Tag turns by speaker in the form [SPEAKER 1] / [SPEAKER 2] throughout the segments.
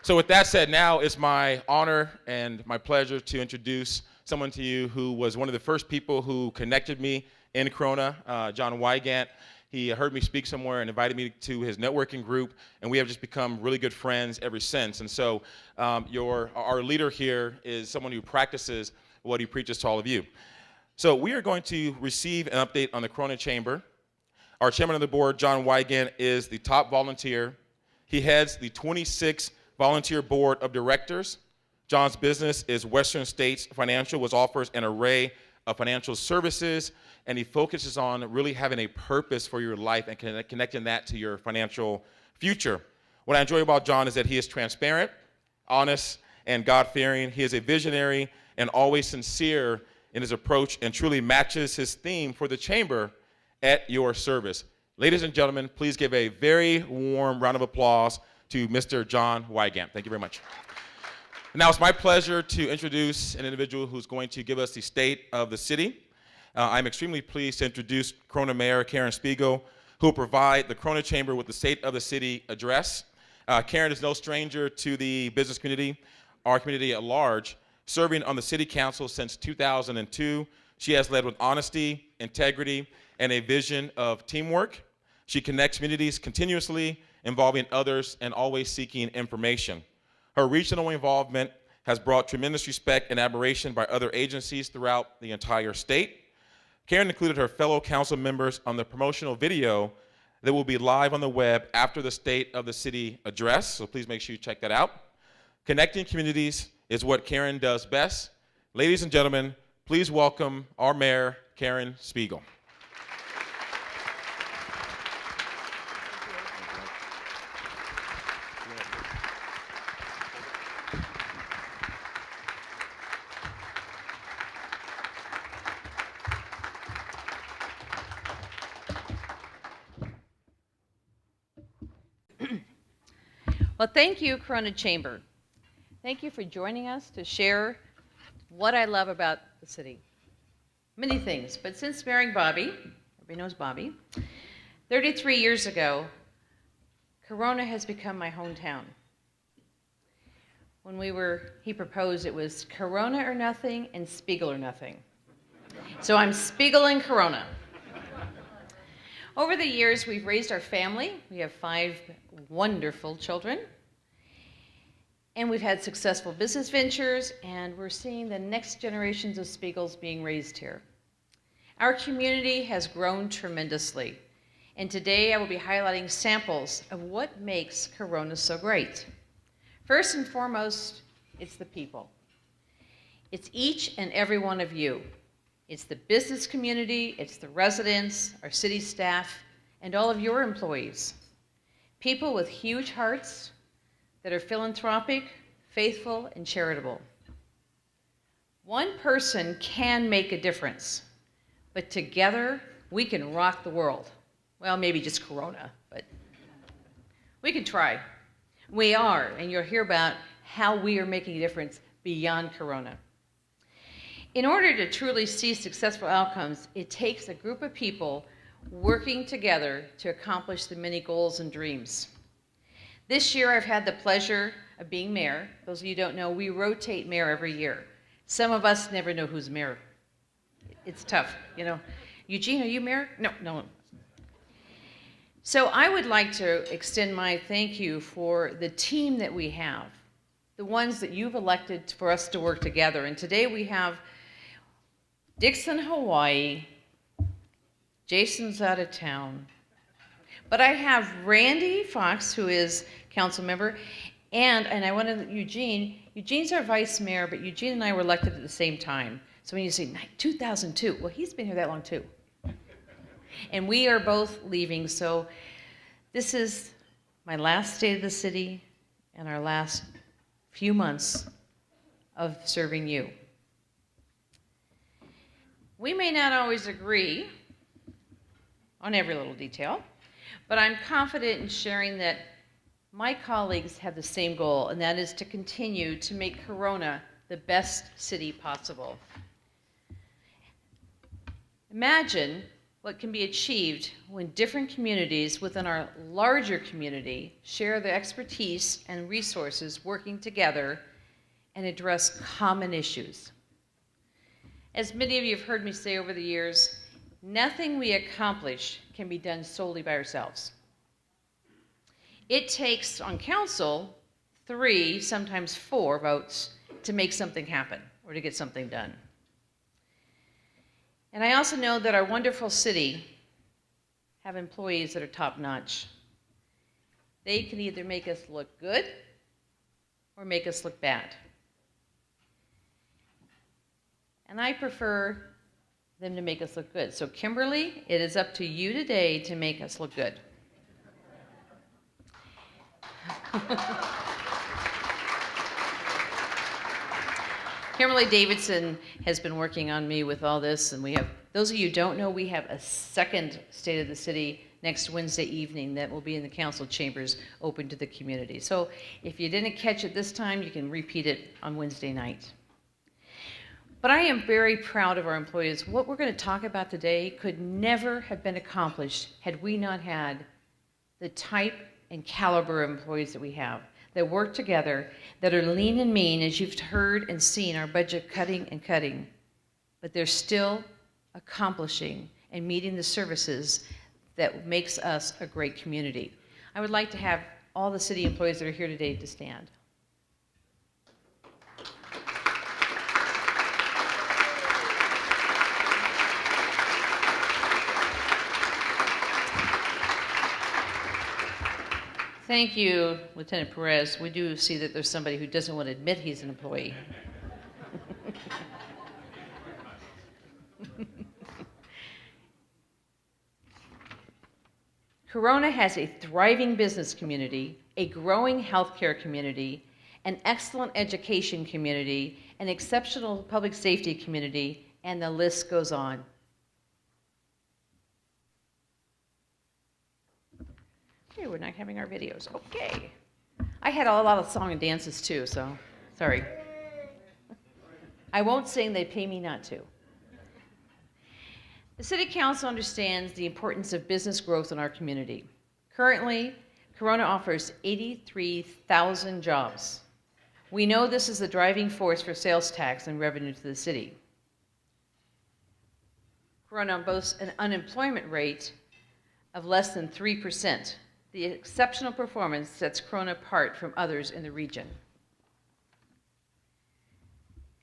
[SPEAKER 1] So with that said, now it's my honor and my pleasure to introduce someone to you who was one of the first people who connected me in Corona, John Wygant. He heard me speak somewhere and invited me to his networking group, and we have just become really good friends ever since. And so our leader here is someone who practices what he preaches to all of you. So we are going to receive an update on the Corona Chamber. Our chairman of the board, John Wygant, is the top volunteer. He heads the 26 volunteer board of directors. John's business is Western States Financial, which offers an array of financial services, and he focuses on really having a purpose for your life and connecting that to your financial future. What I enjoy about John is that he is transparent, honest, and God-fearing. He is a visionary and always sincere in his approach and truly matches his theme for the chamber at your service. Ladies and gentlemen, please give a very warm round of applause to Mr. John Wygant. Thank you very much. Now it's my pleasure to introduce an individual who's going to give us the state of the city. I'm extremely pleased to introduce Corona Mayor Karen Spiegel, who will provide the Corona Chamber with the State of the City address. Karen is no stranger to the business community, our community at large. Serving on the City Council since 2002, she has led with honesty, integrity, and a vision of teamwork. She connects communities continuously, involving others and always seeking information. Her regional involvement has brought tremendous respect and admiration by other agencies throughout the entire state. Karen included her fellow council members on the promotional video that will be live on the web after the State of the City address, so please make sure you check that out. Connecting communities is what Karen does best. Ladies and gentlemen, please welcome our Mayor, Karen Spiegel.
[SPEAKER 2] Well, thank you, Corona Chamber. Thank you for joining us to share what I love about the city. Many things, but since marrying Bobby, everybody knows Bobby, 33 years ago, Corona has become my hometown. When he proposed, it was Corona or nothing and Spiegel or nothing. So I'm Spiegel and Corona. Over the years, we've raised our family. We have 5 wonderful children. And we've had successful business ventures, and we're seeing the next generations of Spiegels being raised here. Our community has grown tremendously. And today I will be highlighting samples of what makes Corona so great. First and foremost, it's the people. It's each and every one of you. It's the business community, it's the residents, our city staff, and all of your employees. People with huge hearts that are philanthropic, faithful, and charitable. One person can make a difference, but together we can rock the world. Well, maybe just Corona, but we can try. We are, and you'll hear about how we are making a difference beyond Corona. In order to truly see successful outcomes, it takes a group of people working together to accomplish the many goals and dreams. This year, I've had the pleasure of being mayor. Those of you who don't know, we rotate mayor every year. Some of us never know who's mayor. It's tough, you know. Eugene, are you mayor? No. So I would like to extend my thank you for the team that we have, the ones that you've elected for us to work together. And today we have Dixon, Hawaii. Jason's out of town. But I have Randy Fox, who is council member, and I wanted Eugene. Eugene's our vice mayor, but Eugene and I were elected at the same time. So when you say 2002, well, he's been here that long too. And we are both leaving, so this is my last State of the City and our last few months of serving you. We may not always agree on every little detail, but I'm confident in sharing that my colleagues have the same goal, and that is to continue to make Corona the best city possible. Imagine what can be achieved when different communities within our larger community share their expertise and resources working together and address common issues. As many of you have heard me say over the years, nothing we accomplish can be done solely by ourselves. It takes, on council, 3, sometimes 4 votes to make something happen or to get something done. And I also know that our wonderful city have employees that are top-notch. They can either make us look good or make us look bad. And I prefer them to make us look good. So Kimberly, it is up to you today to make us look good. Kimberly Davidson has been working on me with all this, and we have, those of you who don't know, we have a second State of the City next Wednesday evening that will be in the council chambers open to the community. So if you didn't catch it this time, you can repeat it on Wednesday night. But I am very proud of our employees. What we're going to talk about today could never have been accomplished had we not had the type and caliber of employees that we have, that work together, that are lean and mean, as you've heard and seen our budget cutting and cutting, but they're still accomplishing and meeting the services that makes us a great community. I would like to have all the city employees that are here today to stand. Thank you, Lieutenant Perez. We do see that there's somebody who doesn't want to admit he's an employee. Corona has a thriving business community, a growing healthcare community, an excellent education community, an exceptional public safety community, and the list goes on. Okay, we're not having our videos. Okay. I had a lot of song and dances too, so sorry. I won't sing, they pay me not to. The City Council understands the importance of business growth in our community. Currently, Corona offers 83,000 jobs. We know this is the driving force for sales tax and revenue to the city. Corona boasts an unemployment rate of less than 3%. The exceptional performance sets Corona apart from others in the region.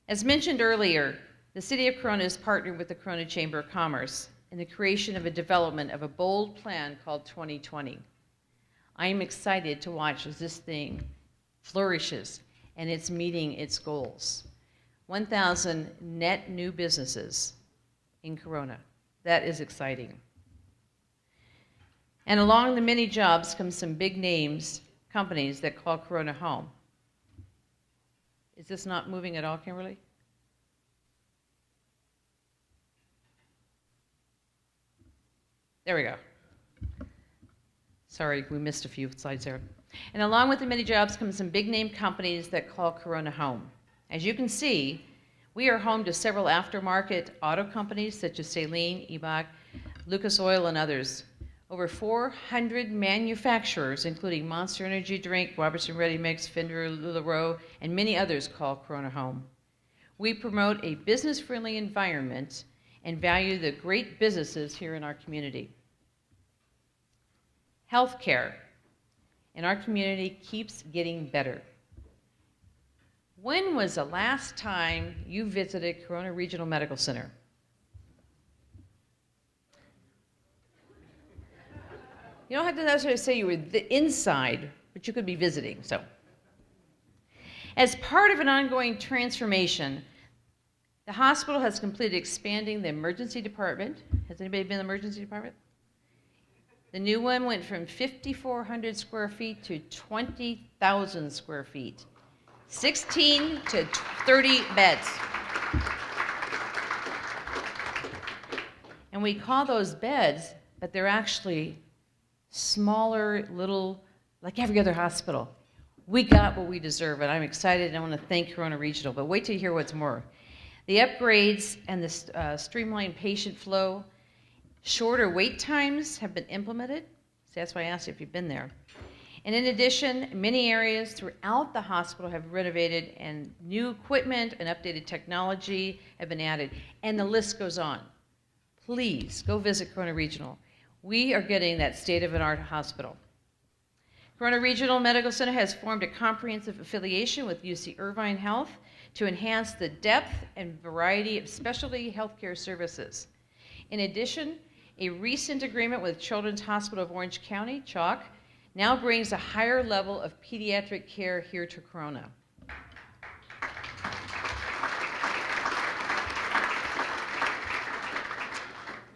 [SPEAKER 2] As mentioned earlier, the City of Corona has partnered with the Corona Chamber of Commerce in the creation of a development of a bold plan called 2020. I am excited to watch as this thing flourishes and it's meeting its goals. 1,000 net new businesses in Corona. That is exciting. And along the many jobs come some big names, companies that call Corona home. Is this not moving at all, Kimberly? There we go. Sorry, we missed a few slides there. And along with the many jobs come some big name companies that call Corona home. As you can see, we are home to several aftermarket auto companies such as Saline, Ebach, Lucas Oil, and others. Over 400 manufacturers, including Monster Energy Drink, Robertson Ready Mix, Fender, LuLaRoe, and many others call Corona home. We promote a business-friendly environment and value the great businesses here in our community. Healthcare in our community keeps getting better. When was the last time you visited Corona Regional Medical Center? You don't have to necessarily say you were inside, but you could be visiting. So, as part of an ongoing transformation, the hospital has completed expanding the emergency department. Has anybody been in the emergency department? The new one went from 5,400 square feet to 20,000 square feet. 16 to 30 beds. And we call those beds, but they're actually smaller, little, like every other hospital. We got what we deserve, and I'm excited, and I want to thank Corona Regional, but wait till you hear what's more. The upgrades and the streamlined patient flow Shorter wait times have been implemented. See, that's why I asked you if you've been there. And in addition, many areas throughout the hospital have renovated, and new equipment and updated technology have been added. And the list goes on. Please go visit Corona Regional. We are getting that state-of-the-art hospital. Corona Regional Medical Center has formed a comprehensive affiliation with UC Irvine Health to enhance the depth and variety of specialty healthcare services. In addition, a recent agreement with Children's Hospital of Orange County, CHOC, now brings a higher level of pediatric care here to Corona.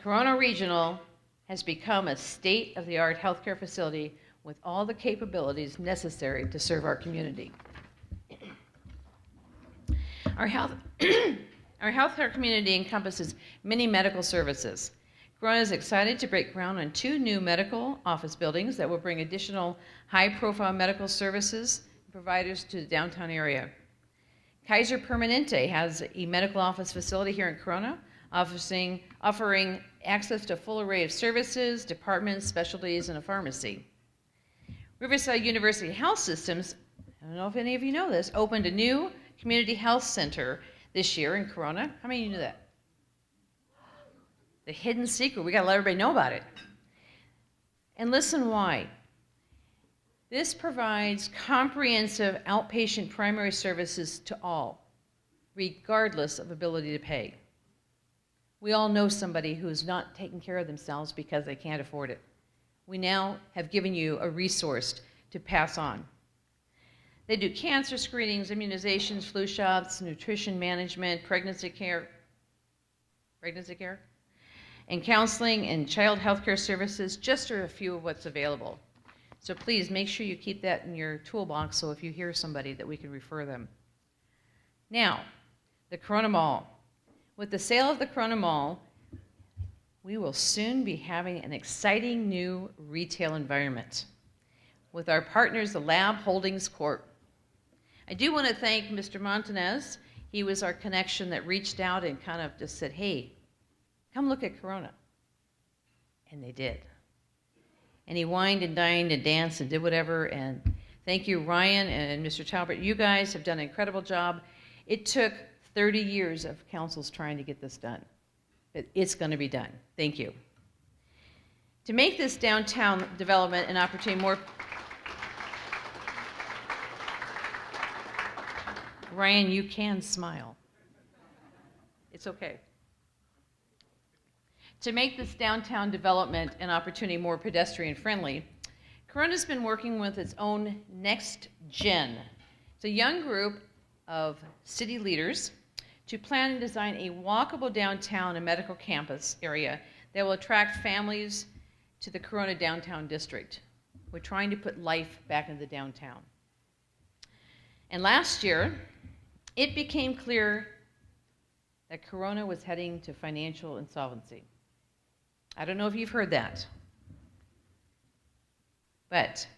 [SPEAKER 2] Corona Regional has become a state-of-the-art healthcare facility with all the capabilities necessary to serve our community. Our healthcare community encompasses many medical services. Corona is excited to break ground on 2 new medical office buildings that will bring additional high-profile medical services and providers to the downtown area. Kaiser Permanente has a medical office facility here in Corona, offering access to a full array of services, departments, specialties, and a pharmacy. Riverside University Health Systems, I don't know if any of you know this, opened a new community health center this year in Corona. How many of you knew that? The hidden secret. We got to let everybody know about it. And listen why. This provides comprehensive outpatient primary services to all, regardless of ability to pay. We all know somebody who's not taking care of themselves because they can't afford it. We now have given you a resource to pass on. They do cancer screenings, immunizations, flu shots, nutrition management, pregnancy care, and counseling and child health care services, just are a few of what's available. So please make sure you keep that in your toolbox so if you hear somebody that we can refer them. Now, the Corona Mall. With the sale of the Corona Mall, we will soon be having an exciting new retail environment with our partners, the Lab Holdings Corp. I do want to thank Mr. Montanez. He was our connection that reached out and kind of just said, hey, come look at Corona. And they did. And he wined and dined and danced and did whatever. And thank you, Ryan and Mr. Talbot. You guys have done an incredible job. It took 30 years of councils trying to get this done. But it's going to be done. Thank you. To make this downtown development an opportunity more... Ryan, you can smile. It's okay. To make this downtown development an opportunity more pedestrian friendly, Corona's been working with its own Next Gen. It's a young group of city leaders to plan and design a walkable downtown and medical campus area that will attract families to the Corona downtown district. We're trying to put life back into the downtown. And last year, it became clear that Corona was heading to financial insolvency. I don't know if you've heard that. But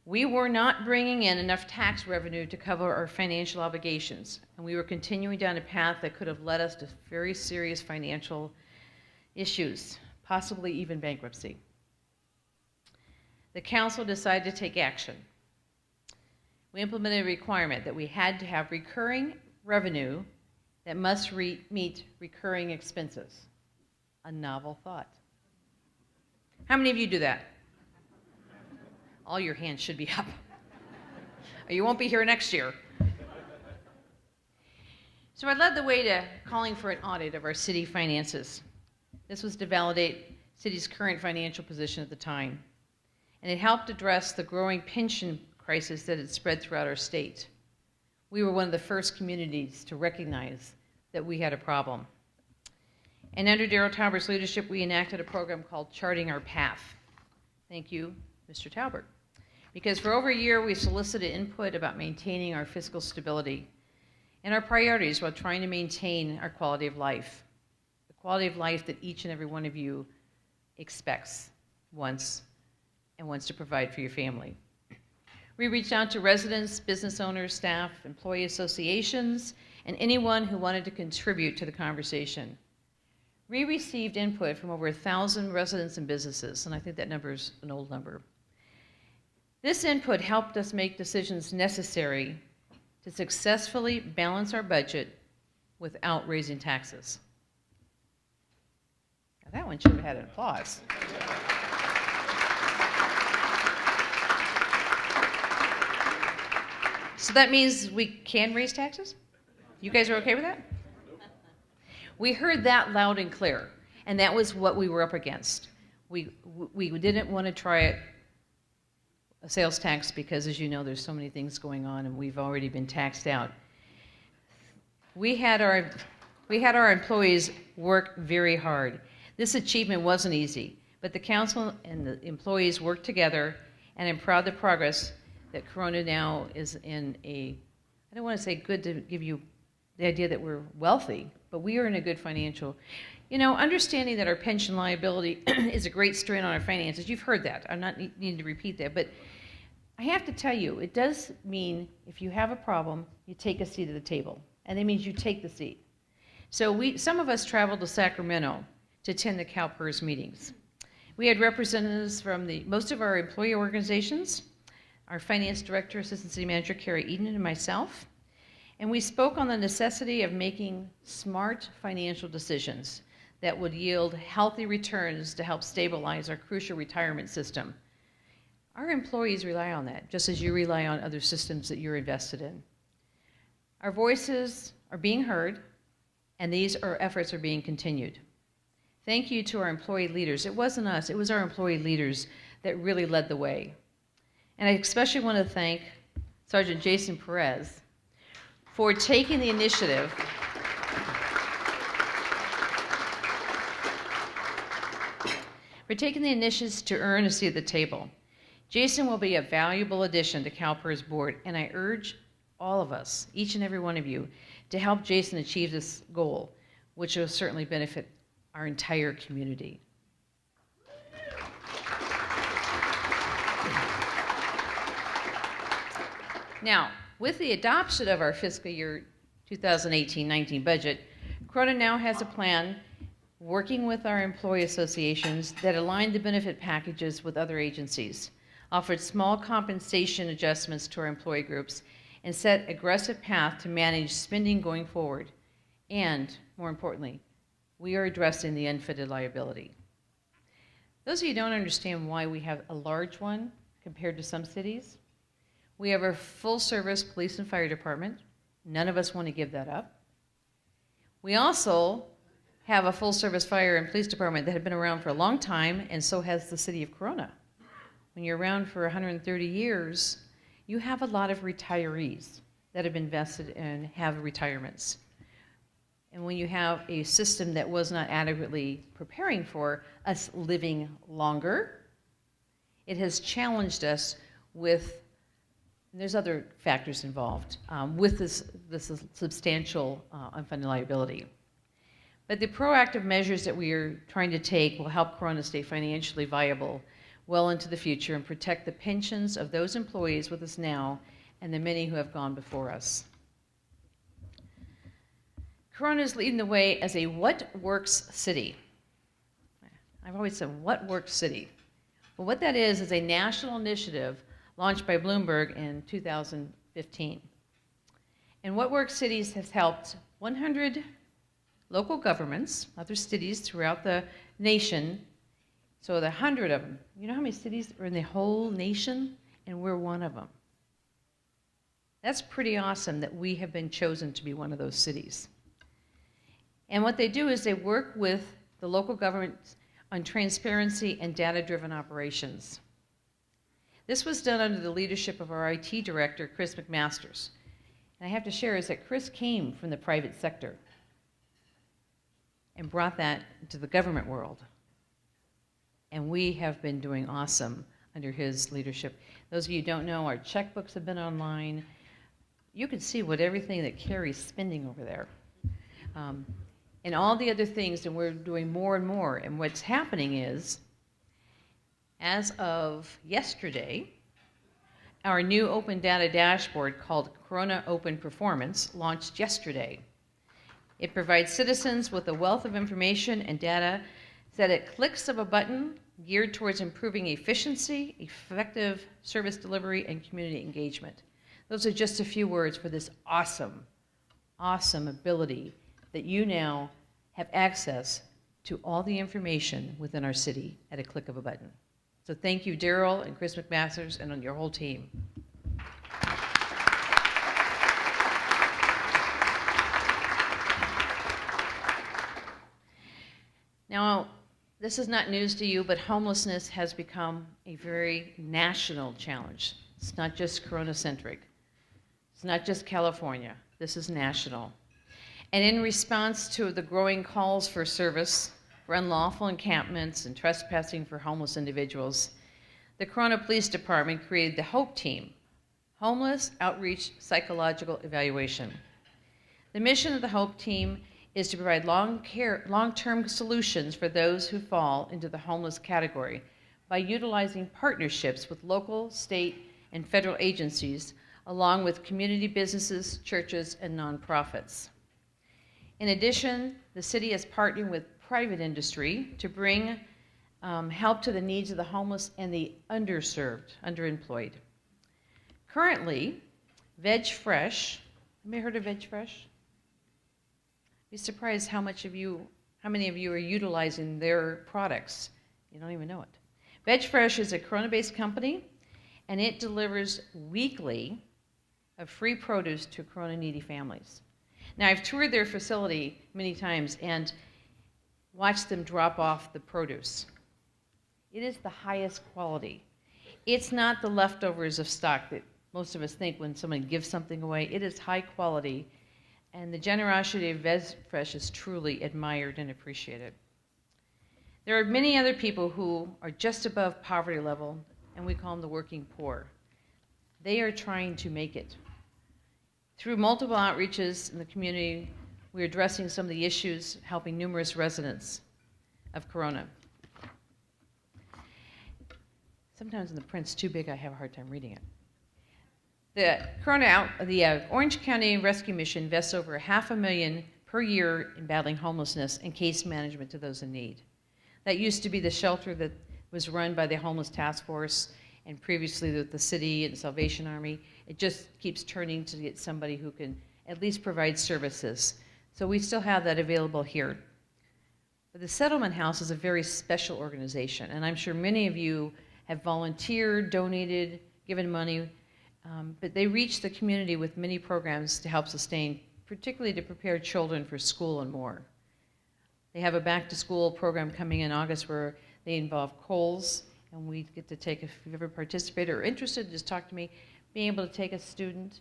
[SPEAKER 2] we were not bringing in enough tax revenue to cover our financial obligations, and we were continuing down a path that could have led us to very serious financial issues, possibly even bankruptcy. The council decided to take action. We implemented a requirement that we had to have recurring revenue that must meet recurring expenses. A novel thought. How many of you do that? All your hands should be up. Or you won't be here next year. So I led the way to calling for an audit of our city finances. This was to validate city's current financial position at the time. And it helped address the growing pension crisis that had spread throughout our state. We were one of the first communities to recognize that we had a problem. And under Darryl Tauber's leadership, we enacted a program called Charting Our Path. Thank you, Mr. Taubert. Because for over a year, we solicited input about maintaining our fiscal stability and our priorities while trying to maintain our quality of life. The quality of life that each and every one of you expects, wants, and wants to provide for your family. We reached out to residents, business owners, staff, employee associations, and anyone who wanted to contribute to the conversation. We received input from over 1,000 residents and businesses, and I think that number is an old number. This input helped us make decisions necessary to successfully balance our budget without raising taxes. Now that one should have had an applause. So that means we can raise taxes? You guys are okay with that? We heard that loud and clear, and that was what we were up against. We didn't want to try a sales tax because, as you know, there's so many things going on, and we've already been taxed out. We had our employees work very hard. This achievement wasn't easy, but the council and the employees worked together, and I'm proud of the progress that Corona now is in a, I don't want to say good to give you the idea that we're wealthy, but we are in a good financial, understanding that our pension liability is a great strain on our finances. You've heard that. I'm not needing to repeat that, but I have to tell you, it does mean if you have a problem, you take a seat at the table, and that means you take the seat. So some of us traveled to Sacramento to attend the CalPERS meetings. We had representatives from most of our employee organizations, our finance director, assistant city manager, Carrie Eden, and myself. And we spoke on the necessity of making smart financial decisions that would yield healthy returns to help stabilize our crucial retirement system. Our employees rely on that, just as you rely on other systems that you're invested in. Our voices are being heard, and our efforts are being continued. Thank you to our employee leaders. It wasn't us, it was our employee leaders that really led the way. And I especially want to thank Sergeant Jason Perez for taking the initiative to earn a seat at the table. Jason will be a valuable addition to CalPERS board, and I urge all of us, each and every one of you, to help Jason achieve this goal, which will certainly benefit our entire community. Now, with the adoption of our fiscal year 2018-19 budget, Corona now has a plan working with our employee associations that align the benefit packages with other agencies, offered small compensation adjustments to our employee groups, and set aggressive path to manage spending going forward. And, more importantly, we are addressing the unfunded liability. Those of you who don't understand why we have a large one compared to some cities, we have a full-service police and fire department. None of us want to give that up. We also have a full-service fire and police department that have been around for a long time, and so has the city of Corona. When you're around for 130 years, you have a lot of retirees that have invested and have retirements. And when you have a system that was not adequately preparing for us living longer, it has challenged us with, there's other factors involved, with this substantial unfunded liability. But the proactive measures that we are trying to take will help Corona stay financially viable well into the future and protect the pensions of those employees with us now and the many who have gone before us. Corona is leading the way as a what works city. I've always said what works city. Well, what that is a national initiative launched by Bloomberg in 2015. And What Works Cities has helped 100 local governments, other cities throughout the nation. So the 100 of them, you know how many cities are in the whole nation? And we're one of them. That's pretty awesome that we have been chosen to be one of those cities. And what they do is they work with the local governments on transparency and data-driven operations. This was done under the leadership of our IT director, Chris McMasters. And I have to share is that Chris came from the private sector and brought that to the government world. And we have been doing awesome under his leadership. Those of you who don't know, our checkbooks have been online. You can see what everything that Carrie's spending over there. And all the other things, and we're doing more and more. And what's happening is, as of yesterday, our new open data dashboard called Corona Open Performance launched yesterday. It provides citizens with a wealth of information and data set at clicks of a button geared towards improving efficiency, effective service delivery, and community engagement. Those are just a few words for this awesome, awesome ability that you now have access to all the information within our city at a click of a button. So thank you, Daryl and Chris McMasters, and on your whole team. Now, this is not news to you, but homelessness has become a very national challenge. It's not just Corona-centric. It's not just California. This is national. And in response to the growing calls for service, for unlawful encampments and trespassing for homeless individuals, the Corona Police Department created the HOPE Team, Homeless Outreach Psychological Evaluation. The mission of the HOPE Team is to provide long-term solutions for those who fall into the homeless category by utilizing partnerships with local, state, and federal agencies, along with community businesses, churches, and nonprofits. In addition, the city is partnering with private industry to bring help to the needs of the homeless and the underserved, underemployed. Currently, Veg Fresh, have you heard of Veg Fresh? Be surprised how many of you are utilizing their products. You don't even know it. Veg Fresh is a Corona-based company, and it delivers weekly of free produce to Corona needy families. Now, I've toured their facility many times and watched them drop off the produce. It is the highest quality. It's not the leftovers of stock that most of us think when someone gives something away. It is high quality, and the generosity of Veg Fresh is truly admired and appreciated. There are many other people who are just above poverty level, and we call them the working poor. They are trying to make it. Through multiple outreaches in the community, we're addressing some of the issues, helping numerous residents of Corona. Sometimes when the print's too big, I have a hard time reading it. The Orange County Rescue Mission invests over $500,000 per year in battling homelessness and case management to those in need. That used to be the shelter that was run by the Homeless Task Force, and previously the city and Salvation Army. It just keeps turning to get somebody who can at least provide services. So we still have that available here. But the Settlement House is a very special organization, and I'm sure many of you have volunteered, donated, given money, but they reach the community with many programs to help sustain, particularly to prepare children for school and more. They have a back-to-school program coming in August where they involve Kohl's, and we get to take, if you've ever participated or interested, just talk to me, being able to take a student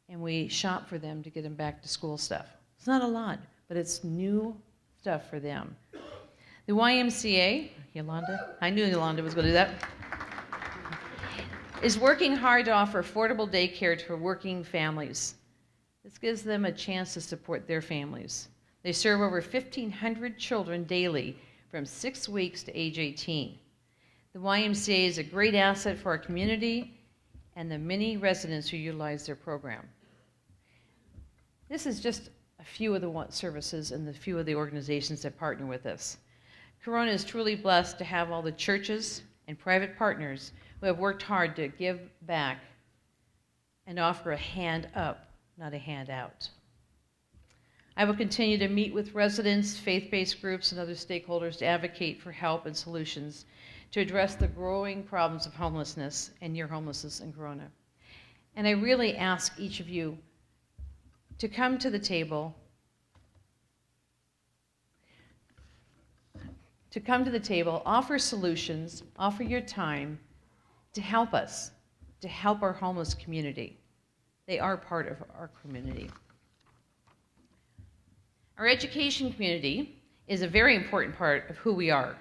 [SPEAKER 2] and we shop for them to get them back to school stuff. It's not a lot, but it's new stuff for them. The YMCA, Yolanda, I knew Yolanda was going to do that, is working hard to offer affordable daycare for working families. This gives them a chance to support their families. They serve over 1,500 children daily from 6 weeks to age 18. The YMCA is a great asset for our community and the many residents who utilize their program. This is just a few of the services and the few of the organizations that partner with us. Corona is truly blessed to have all the churches and private partners who have worked hard to give back and offer a hand up, not a handout. I will continue to meet with residents, faith-based groups, and other stakeholders to advocate for help and solutions to address the growing problems of homelessness and near homelessness in Corona. And I really ask each of you to come to the table, offer solutions, offer your time to help us, to help our homeless community. They are part of our community. Our education community is a very important part of who we are.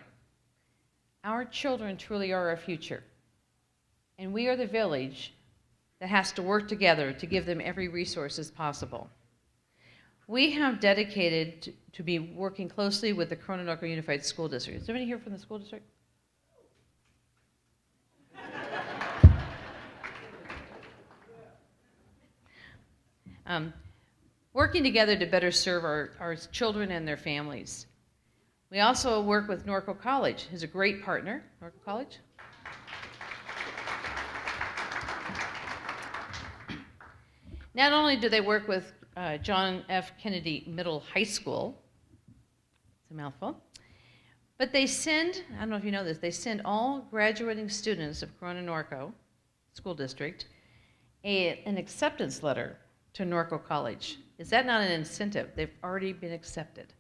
[SPEAKER 2] Our children truly are our future, and we are the village that has to work together to give them every resource possible. We have dedicated to be working closely with the Corona Unified School District. Is anybody here from the school district? working together to better serve our children and their families. We also work with Norco College, who's a great partner. Norco College? Not only do they work with John F. Kennedy Middle High School, it's a mouthful, but they send, I don't know if you know this, they send all graduating students of Corona Norco School District an acceptance letter to Norco College. Is that not an incentive? They've already been accepted.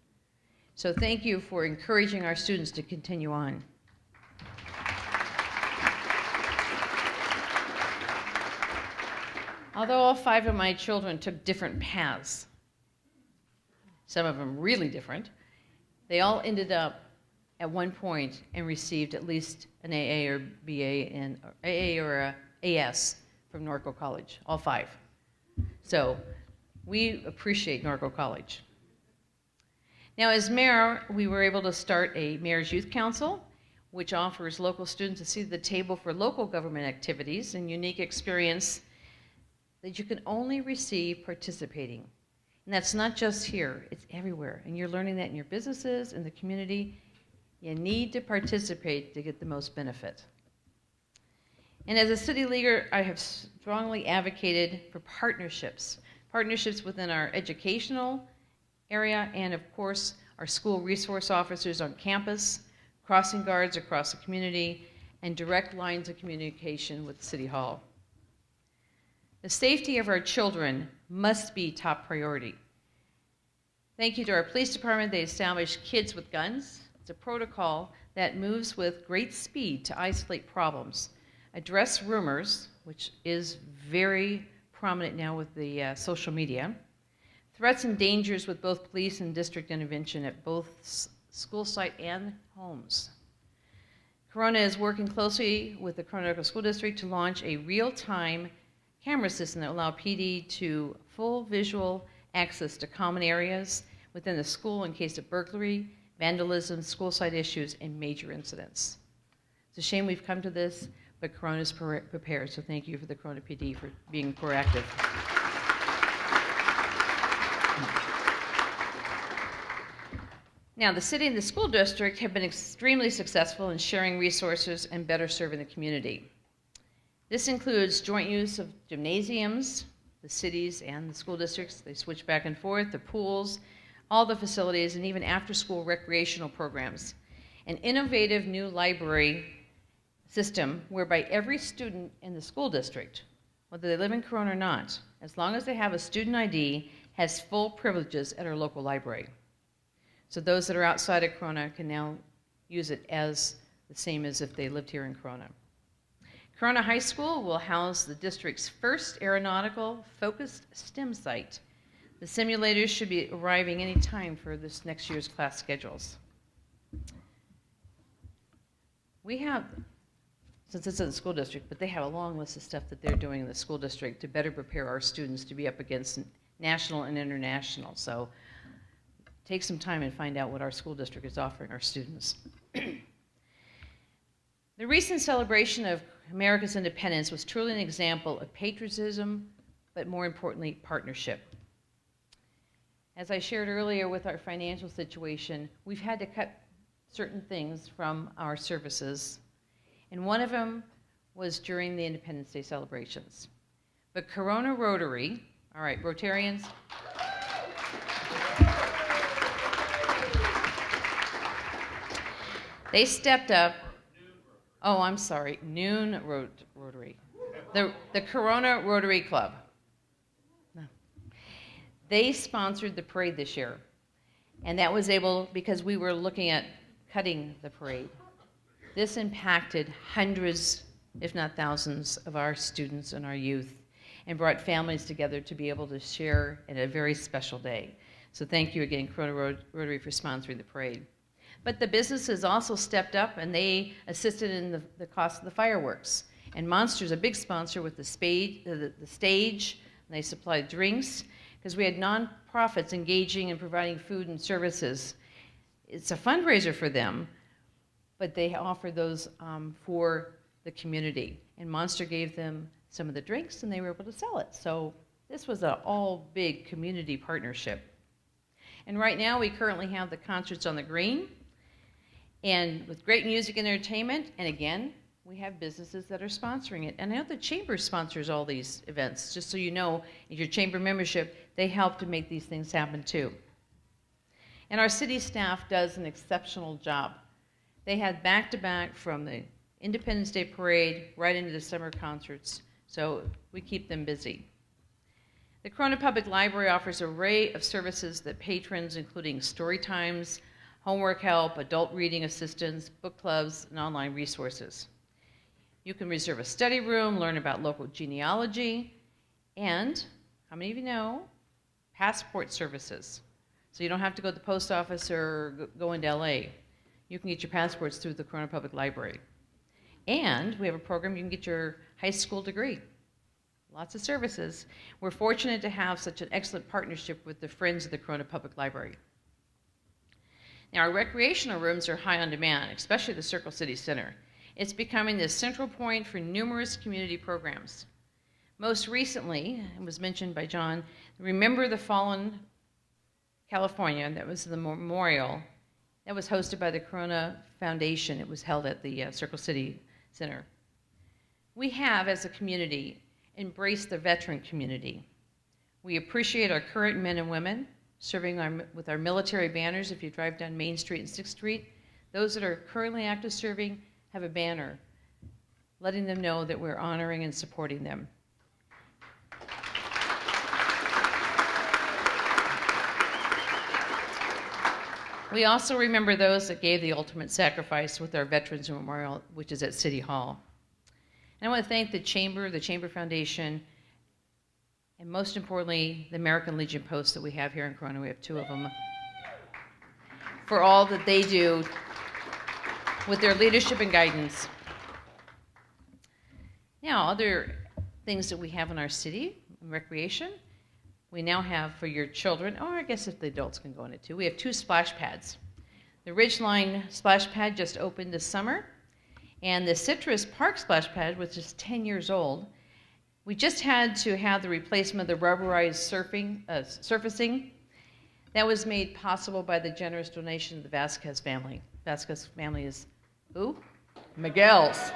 [SPEAKER 2] So thank you for encouraging our students to continue on. Although all 5 of my children took different paths, some of them really different, they all ended up at one point and received at least an AA or BA and AA or a AS from Norco College, all 5. So we appreciate Norco College. Now, as mayor, we were able to start a Mayor's Youth Council, which offers local students a seat at the table for local government activities and unique experience that you can only receive participating. And that's not just here, it's everywhere. And you're learning that in your businesses, in the community. You need to participate to get the most benefit. And as a city leader, I have strongly advocated for partnerships within our educational area and, of course, our school resource officers on campus, crossing guards across the community, and direct lines of communication with City Hall. The safety of our children must be top priority. Thank you to our police department. They established Kids with Guns. It's a protocol that moves with great speed to isolate problems, address rumors, which is very prominent now with the social media, threats and dangers with both police and district intervention at both school site and homes. Corona is working closely with the Corona School District to launch a real-time camera system that will allow PD to full visual access to common areas within the school in case of burglary, vandalism, school site issues, and major incidents. It's a shame we've come to this, but Corona is prepared, so thank you for the Corona PD for being proactive. Now, the city and the school district have been extremely successful in sharing resources and better serving the community. This includes joint use of gymnasiums, the cities and the school districts. They switch back and forth, the pools, all the facilities, and even after-school recreational programs. An innovative new library system whereby every student in the school district, whether they live in Corona or not, as long as they have a student ID, has full privileges at our local library. So those that are outside of Corona can now use it as the same as if they lived here in Corona. Corona High School will house the district's first aeronautical-focused STEM site. The simulators should be arriving any time for this next year's class schedules. We have, since it's in the school district, but they have a long list of stuff that they're doing in the school district to better prepare our students to be up against national and international. So take some time and find out what our school district is offering our students. The recent celebration of America's independence was truly an example of patriotism, but more importantly, partnership. As I shared earlier with our financial situation, we've had to cut certain things from our services, and one of them was during the Independence Day celebrations. But Corona Rotary, all right, Rotarians, they stepped up. Oh, I'm sorry, Noon Rotary. The Corona Rotary Club. No. They sponsored the parade this year. And that was able, because we were looking at cutting the parade. This impacted hundreds, if not thousands, of our students and our youth and brought families together to be able to share in a very special day. So thank you again, Corona Rotary, for sponsoring the parade. But the businesses also stepped up and they assisted in the cost of the fireworks. And Monster's a big sponsor with the stage, and they supplied drinks, because we had nonprofits engaging and providing food and services. It's a fundraiser for them, but they offer those for the community. And Monster gave them some of the drinks and they were able to sell it. So This was an all big community partnership. And right now we currently have the Concerts on the Green, and with great music and entertainment, and again, we have businesses that are sponsoring it. And I know the Chamber sponsors all these events, just so you know, in your Chamber membership, they help to make these things happen too. And our city staff does an exceptional job. They had back-to-back from the Independence Day Parade right into the summer concerts, so we keep them busy. The Corona Public Library offers an array of services that patrons, including story times, homework help, adult reading assistance, book clubs, and online resources. You can reserve a study room, learn about local genealogy, and, how many of you know, passport services. So you don't have to go to the post office or go into LA. You can get your passports through the Corona Public Library. And we have a program you can get your high school degree. Lots of services. We're fortunate to have such an excellent partnership with the Friends of the Corona Public Library. Now, our recreational rooms are high on demand, especially the Circle City Center. It's becoming the central point for numerous community programs. Most recently, it was mentioned by John, Remember the Fallen California, that was the memorial that was hosted by the Corona Foundation. It was held at the Circle City Center. We have, as a community, embraced the veteran community. We appreciate our current men and women serving with our military banners. If you drive down Main Street and 6th Street, those that are currently active serving have a banner letting them know that we're honoring and supporting them. We also remember those that gave the ultimate sacrifice with our Veterans Memorial, which is at City Hall. And I want to thank the Chamber Foundation, and most importantly, the American Legion Post that we have here in Corona. We have 2 of them, for all that they do with their leadership and guidance. Now, other things that we have in our city, recreation, we now have for your children, or I guess if the adults can go in it too, we have 2 splash pads. The Ridgeline splash pad just opened this summer, and the Citrus Park splash pad, which is 10 years old, we just had to have the replacement of the rubberized surfacing. That was made possible by the generous donation of the Vasquez family. Vasquez family is who? Miguel's.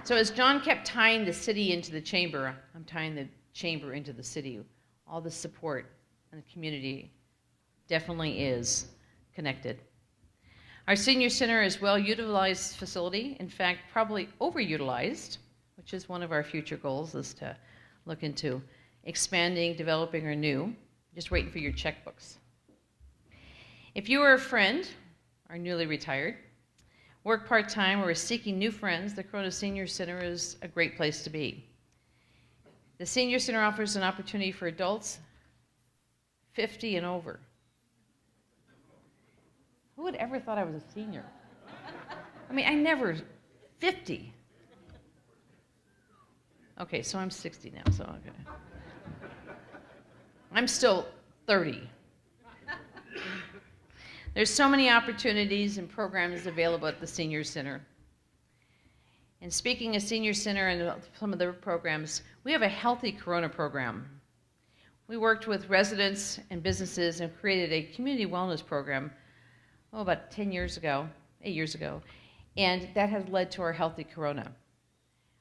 [SPEAKER 2] So as John kept tying the city into the chamber, I'm tying the chamber into the city. All the support and the community definitely is connected. Our senior center is a well-utilized facility. In fact, probably overutilized, which is one of our future goals, is to look into expanding, developing, or new. Just waiting for your checkbooks. If you are a friend, or newly retired, work part-time, or is seeking new friends, the Corona Senior Center is a great place to be. The Senior Center offers an opportunity for adults 50 and over. Who would ever thought I was a senior? I mean, I never, 50. Okay, so I'm 60 now, so okay. I'm still 30. There's so many opportunities and programs available at the Senior Center. And speaking of Senior Center and some of the programs, we have a Healthy Corona program. We worked with residents and businesses and created a community wellness program, about 8 years ago, and that has led to our Healthy Corona.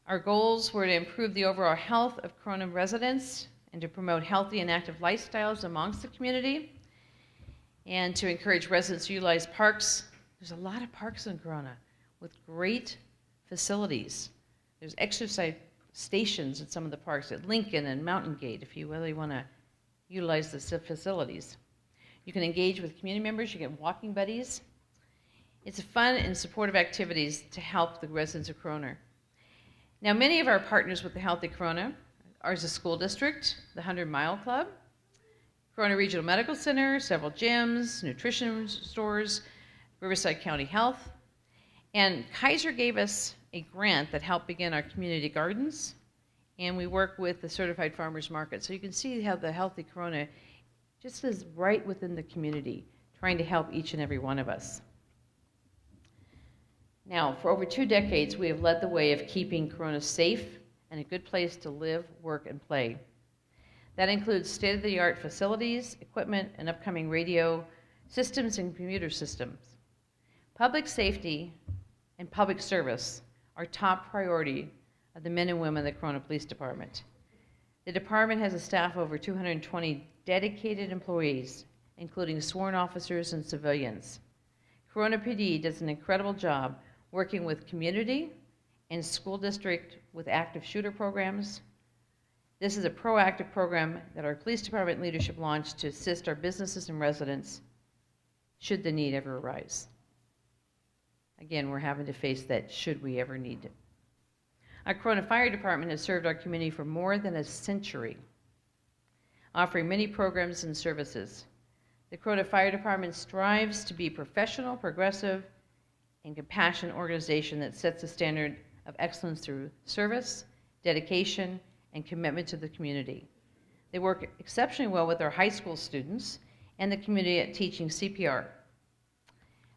[SPEAKER 2] Our goals were to improve the overall health of Corona residents and to promote healthy and active lifestyles amongst the community, and to encourage residents to utilize parks. There's a lot of parks in Corona with great facilities. There's exercise stations at some of the parks at Lincoln and Mountain Gate if you really want to utilize the facilities. You can engage with community members, you get walking buddies. It's a fun and supportive activities to help the residents of Corona. Now, many of our partners with the Healthy Corona are the school district, the 100 Mile Club, Corona Regional Medical Center, several gyms, nutrition stores, Riverside County Health, and Kaiser gave us a grant that helped begin our community gardens, and we work with the Certified Farmers Market. So you can see how the Healthy Corona just is right within the community, trying to help each and every one of us. Now, for over 2 decades, we have led the way of keeping Corona safe and a good place to live, work, and play. That includes state-of-the-art facilities, equipment, and upcoming radio systems and computer systems. Public safety and public service are top priority of the men and women of the Corona Police Department. The department has a staff of over 220 dedicated employees, including sworn officers and civilians. Corona PD does an incredible job working with community and school district with active shooter programs. This is a proactive program that our police department leadership launched to assist our businesses and residents should the need ever arise. Again, we're having to face that should we ever need it. Our Corona Fire Department has served our community for more than a century, offering many programs and services. The Corona Fire Department strives to be a professional, progressive, and compassionate organization that sets the standard of excellence through service, dedication, and commitment to the community. They work exceptionally well with our high school students and the community at teaching CPR.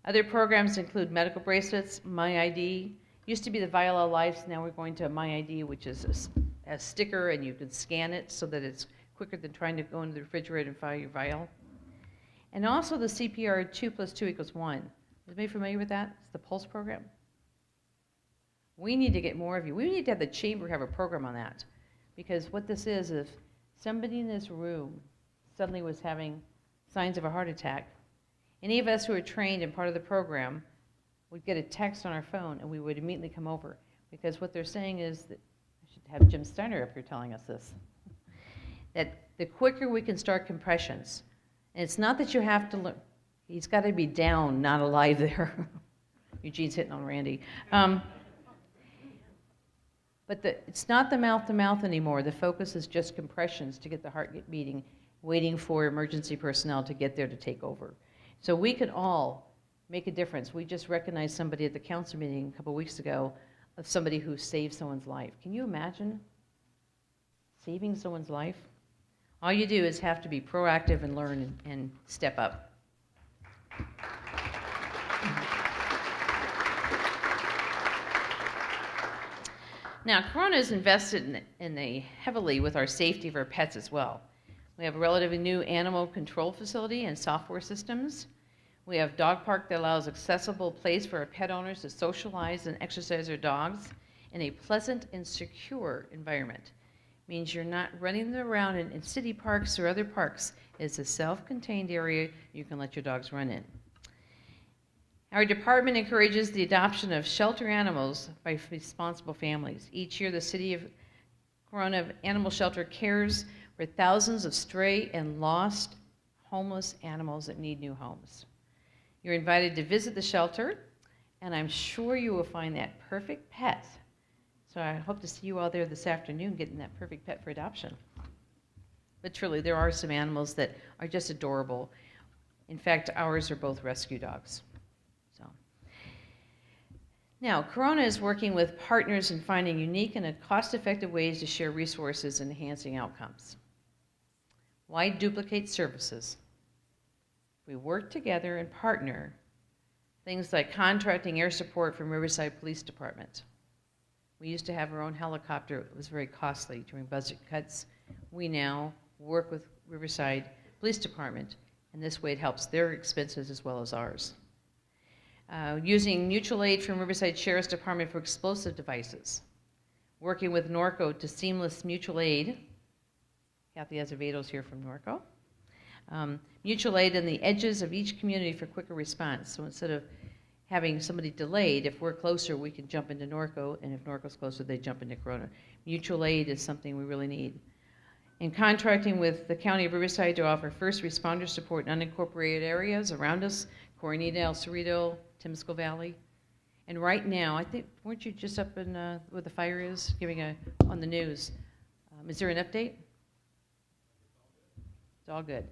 [SPEAKER 2] Other programs include medical bracelets, My ID. Used to be the Vial of Life, now we're going to My ID, which is a sticker and you can scan it so that it's quicker than trying to go into the refrigerator and find your vial. And also the CPR 2 + 2 = 1. Is anybody familiar with that? It's the Pulse program. We need to get more of you. We need to have the chamber have a program on that. Because what this is, if somebody in this room suddenly was having signs of a heart attack, any of us who are trained and part of the program would get a text on our phone and we would immediately come over. Because what they're saying is that, I should have Jim Steiner up here telling us this, that the quicker we can start compressions, and it's not that you have to look, he's got to be down, not alive there. Eugene's hitting on Randy. But it's not the mouth-to-mouth anymore. The focus is just compressions to get the heart beating, waiting for emergency personnel to get there to take over. So we could all make a difference. We just recognized somebody at the council meeting a couple weeks ago of somebody who saved someone's life. Can you imagine saving someone's life? All you do is have to be proactive and learn and step up. Now, Corona is invested heavily with our safety of our pets as well. We have a relatively new animal control facility and software systems. We have dog park that allows accessible place for our pet owners to socialize and exercise their dogs in a pleasant and secure environment. Means you're not running them around in city parks or other parks. It's a self-contained area you can let your dogs run in. Our department encourages the adoption of shelter animals by responsible families. Each year, the City of Corona Animal Shelter cares for thousands of stray and lost homeless animals that need new homes. You're invited to visit the shelter, and I'm sure you will find that perfect pet. So I hope to see you all there this afternoon getting that perfect pet for adoption. But truly, there are some animals that are just adorable. In fact, ours are both rescue dogs. Now, Corona is working with partners in finding unique and cost-effective ways to share resources and enhancing outcomes. Why duplicate services? We work together and partner. Things like contracting air support from Riverside Police Department. We used to have our own helicopter. It was very costly during budget cuts. We now work with Riverside Police Department, and this way it helps their expenses as well as ours. Using mutual aid from Riverside Sheriff's Department for explosive devices. Working with Norco to seamless mutual aid. Kathy Azevedo's here from Norco. Mutual aid in the edges of each community for quicker response. So instead of having somebody delayed, if we're closer, we can jump into Norco, and if Norco's closer, they jump into Corona. Mutual aid is something we really need. And contracting with the County of Riverside to offer first responder support in unincorporated areas around us, Coronita, El Cerrito, Temescal Valley. And right now, I think, weren't you just up in where the fire is, on the news? Is there an update? It's all good.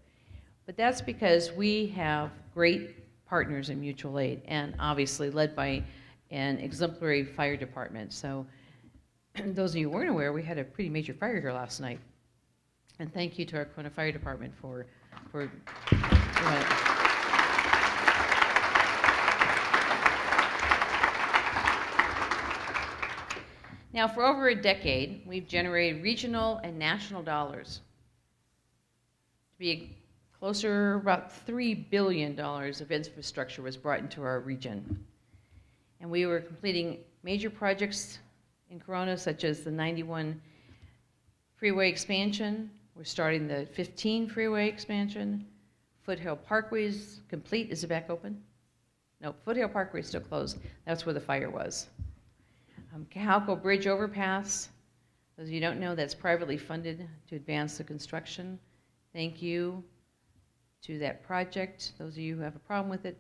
[SPEAKER 2] But that's because we have great partners in mutual aid, and obviously led by an exemplary fire department. So those of you who weren't aware, we had a pretty major fire here last night. And thank you to our Corona Fire Department for Now, for over a decade, we've generated regional and national dollars. To be closer, about $3 billion of infrastructure was brought into our region. And we were completing major projects in Corona, such as the 91 freeway expansion. We're starting the 15 freeway expansion. Foothill Parkway is complete. Is it back open? No, Foothill Parkway is still closed. That's where the fire was. Cahalco Bridge Overpass. Those of you who don't know, that's privately funded to advance the construction. Thank you to that project. Those of you who have a problem with it,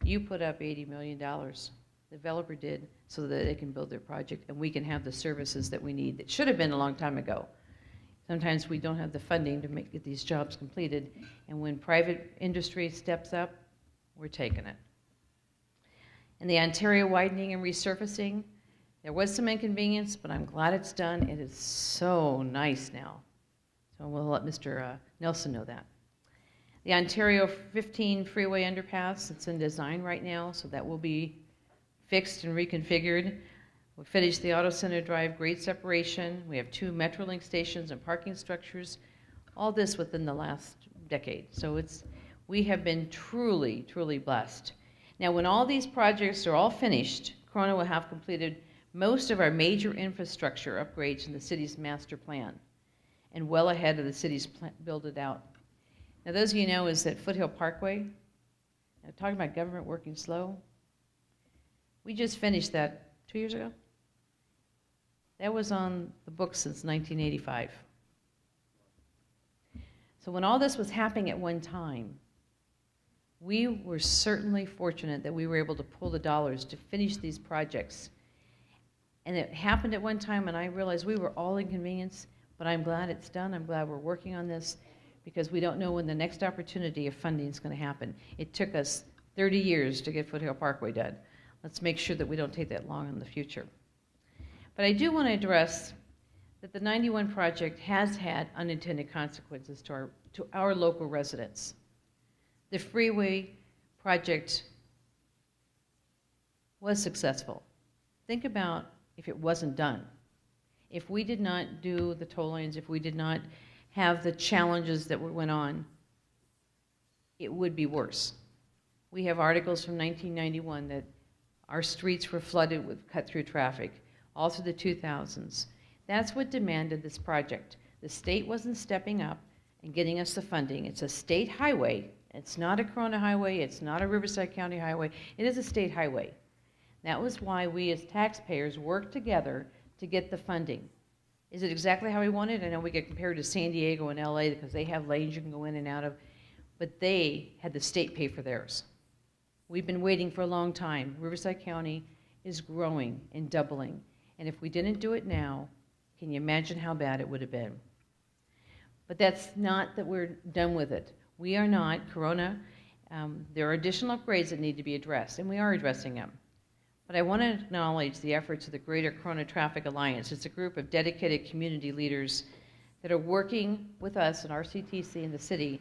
[SPEAKER 2] you put up $80 million. The developer did, so that they can build their project and we can have the services that we need. That should have been a long time ago. Sometimes we don't have the funding to get these jobs completed, and when private industry steps up, we're taking it. And the Ontario widening and resurfacing, there was some inconvenience, but I'm glad it's done. It is so nice now. So we'll let Mr. Nelson know that. The Ontario 15 freeway underpass, it's in design right now, so that will be fixed and reconfigured. We finished the Auto Center Drive grade separation. We have 2 Metrolink stations and parking structures. All this within the last decade. So we have been truly, truly blessed. Now, when all these projects are all finished, Corona will have completed most of our major infrastructure upgrades in the city's master plan and well ahead of the city's build it out. Now, those of you know is that Foothill Parkway, now talking about government working slow, we just finished that 2 years ago. That was on the books since 1985. So when all this was happening at one time, we were certainly fortunate that we were able to pull the dollars to finish these projects. And it happened at one time, and I realized we were all inconvenienced, but I'm glad it's done. I'm glad we're working on this, because we don't know when the next opportunity of funding is going to happen. It took us 30 years to get Foothill Parkway done. Let's make sure that we don't take that long in the future. But I do want to address that the 91 project has had unintended consequences to our local residents. The freeway project was successful. Think about if it wasn't done. If we did not do the toll lanes, if we did not have the challenges that went on, it would be worse. We have articles from 1991 that our streets were flooded with cut-through traffic, all through the 2000s. That's what demanded this project. The state wasn't stepping up and getting us the funding. It's a state highway. It's not a Corona highway. It's not a Riverside County highway. It is a state highway. That was why we as taxpayers worked together to get the funding. Is it exactly how we wanted? I know we get compared to San Diego and LA because they have lanes you can go in and out of, but they had the state pay for theirs. We've been waiting for a long time. Riverside County is growing and doubling, and if we didn't do it now, can you imagine how bad it would have been? But that's not that we're done with it. We are not. Corona, there are additional upgrades that need to be addressed, and we are addressing them. But I want to acknowledge the efforts of the Greater Corona Traffic Alliance. It's a group of dedicated community leaders that are working with us in RCTC in the city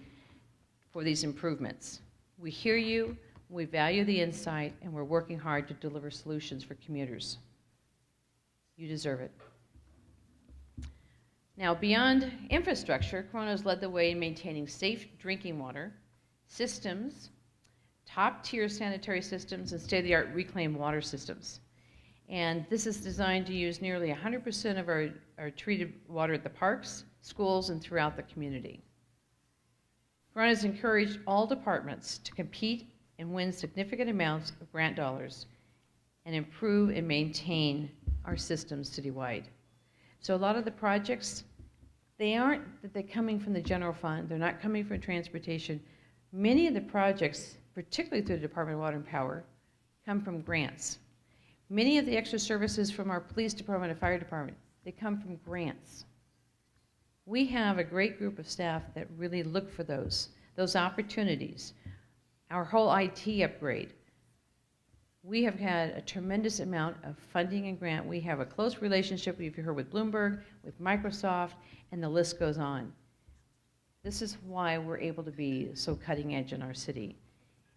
[SPEAKER 2] for these improvements. We hear you, we value the insight, and we're working hard to deliver solutions for commuters. You deserve it. Now, beyond infrastructure, Corona has led the way in maintaining safe drinking water systems, top-tier sanitary systems, and state-of-the-art reclaimed water systems. And this is designed to use nearly 100% of our treated water at the parks, schools, and throughout the community. Corona has encouraged all departments to compete and win significant amounts of grant dollars and improve and maintain our systems citywide. So a lot of the projects, they're coming from the general fund. They're not coming from transportation. Many of the projects, particularly through the Department of Water and Power, come from grants. Many of the extra services from our police department and fire department, they come from grants. We have a great group of staff that really look for those opportunities. Our whole IT upgrade, we have had a tremendous amount of funding and grant. We have a close relationship, if you heard, with Bloomberg, with Microsoft, and the list goes on. This is why we're able to be so cutting edge in our city.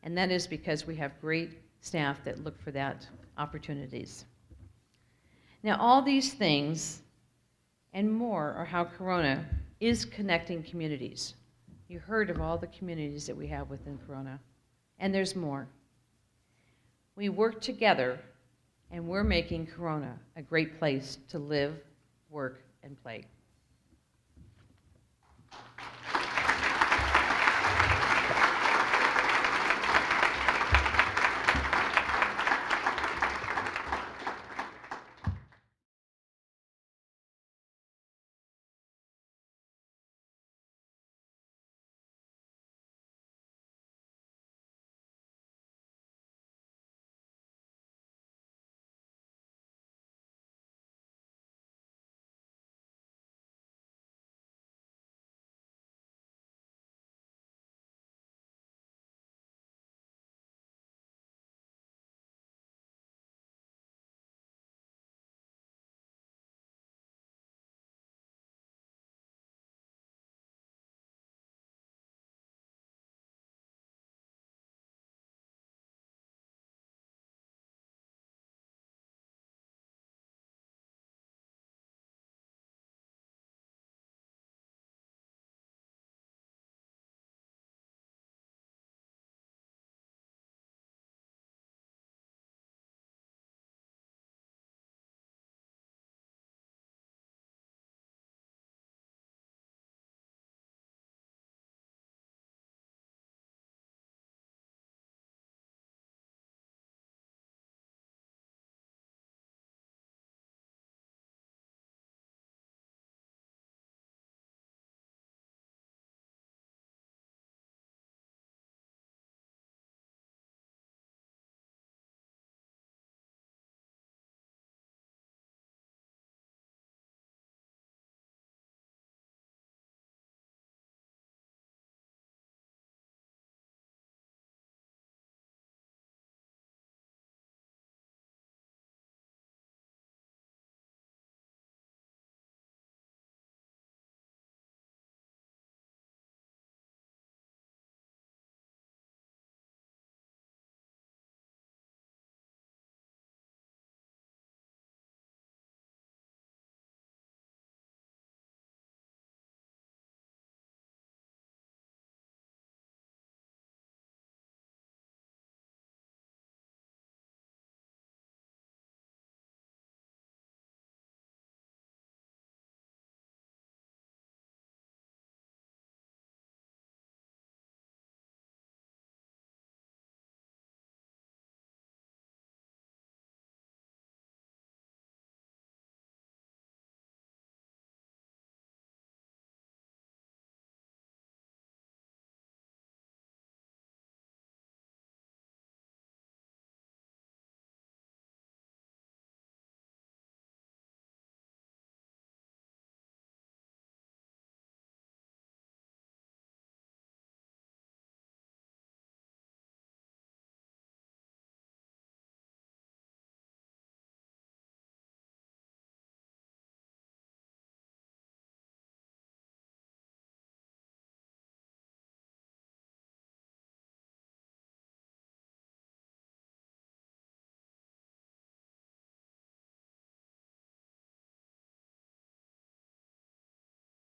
[SPEAKER 2] And that is because we have great staff that look for that opportunities. Now, all these things and more are how Corona is connecting communities. You heard of all the communities that we have within Corona, and there's more. We work together, and we're making Corona a great place to live, work, and play.